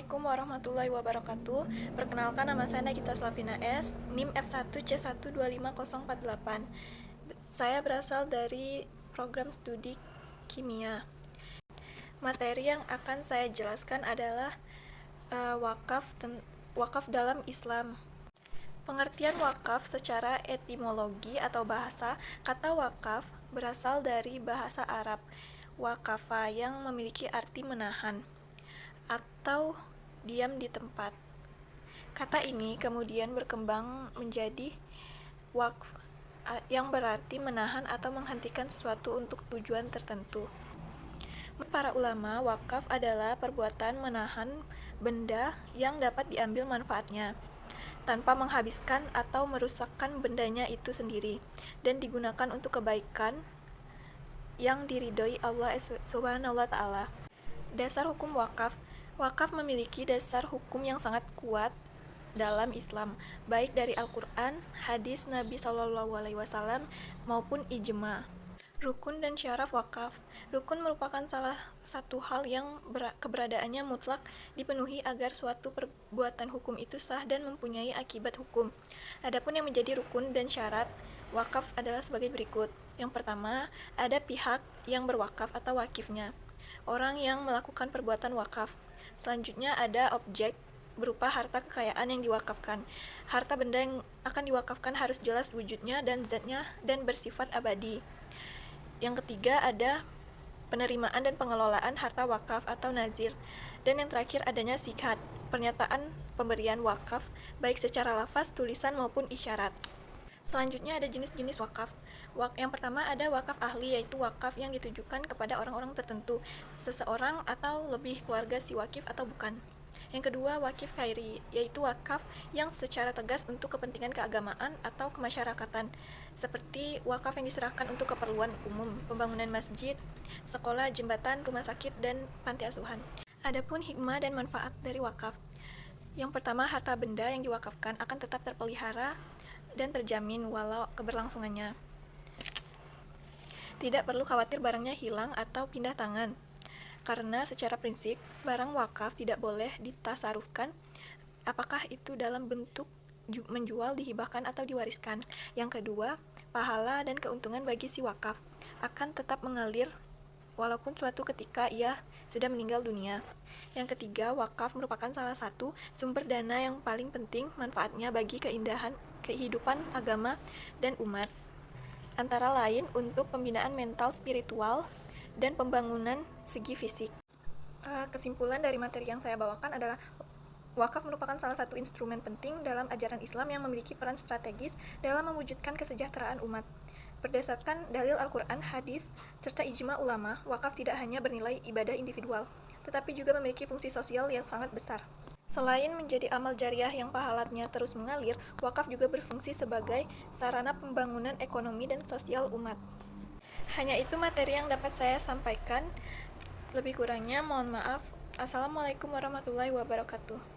Assalamualaikum warahmatullahi wabarakatuh. Perkenalkan, nama saya Nagita Slavina S, NIM F1C125048. Saya berasal dari program studi kimia. Materi yang akan saya jelaskan adalah wakaf dalam Islam. Pengertian wakaf secara etimologi atau bahasa, kata wakaf berasal dari bahasa Arab wakafa yang memiliki arti menahan atau diam di tempat. Kata ini kemudian berkembang menjadi waqf yang berarti menahan atau menghentikan sesuatu untuk tujuan tertentu. Menurut para ulama, wakaf adalah perbuatan menahan benda yang dapat diambil manfaatnya tanpa menghabiskan atau merusakkan bendanya itu sendiri dan digunakan untuk kebaikan yang diridhoi Allah Subhanahu wa taala. Dasar hukum wakaf. Wakaf memiliki dasar hukum yang sangat kuat dalam Islam, baik dari Al-Quran, hadis Nabi SAW, maupun ijma. Rukun dan syaraf wakaf. Rukun merupakan salah satu hal yang keberadaannya mutlak dipenuhi agar suatu perbuatan hukum itu sah dan mempunyai akibat hukum. Adapun yang menjadi rukun dan syarat wakaf adalah sebagai berikut. Yang pertama, ada pihak yang berwakaf atau wakifnya, orang yang melakukan perbuatan wakaf. Selanjutnya ada objek berupa harta kekayaan yang diwakafkan. Harta benda yang akan diwakafkan harus jelas wujudnya dan zatnya dan bersifat abadi. Yang ketiga ada penerimaan dan pengelolaan harta wakaf atau nazir. Dan yang terakhir adanya sikat, pernyataan pemberian wakaf baik secara lafaz, tulisan maupun isyarat. Selanjutnya ada jenis-jenis wakaf. Yang pertama ada wakaf ahli, yaitu wakaf yang ditujukan kepada orang-orang tertentu, seseorang atau lebih keluarga si wakif atau bukan. Yang kedua, wakif khairi, yaitu wakaf yang secara tegas untuk kepentingan keagamaan atau kemasyarakatan, seperti wakaf yang diserahkan untuk keperluan umum, pembangunan masjid, sekolah, jembatan, rumah sakit, dan panti asuhan. Adapun hikmah dan manfaat dari wakaf. Yang pertama, harta benda yang diwakafkan akan tetap terpelihara dan terjamin walau keberlangsungannya. Tidak perlu khawatir barangnya hilang atau pindah tangan, karena secara prinsip barang wakaf tidak boleh ditasarufkan, apakah itu dalam bentuk menjual, dihibahkan, atau diwariskan. Yang kedua, pahala dan keuntungan bagi si wakaf akan tetap mengalir walaupun suatu ketika ia sudah meninggal dunia. Yang ketiga, wakaf merupakan salah satu sumber dana yang paling penting manfaatnya bagi keindahan kehidupan agama dan umat, antara lain untuk pembinaan mental, spiritual, dan pembangunan segi fisik. Kesimpulan dari materi yang saya bawakan adalah wakaf merupakan salah satu instrumen penting dalam ajaran Islam yang memiliki peran strategis dalam mewujudkan kesejahteraan umat. Berdasarkan dalil Al-Quran, hadis, serta ijma ulama, wakaf tidak hanya bernilai ibadah individual, tetapi juga memiliki fungsi sosial yang sangat besar. Selain menjadi amal jariah yang pahalanya terus mengalir, wakaf juga berfungsi sebagai sarana pembangunan ekonomi dan sosial umat. Hanya itu materi yang dapat saya sampaikan. Lebih kurangnya mohon maaf. Assalamualaikum warahmatullahi wabarakatuh.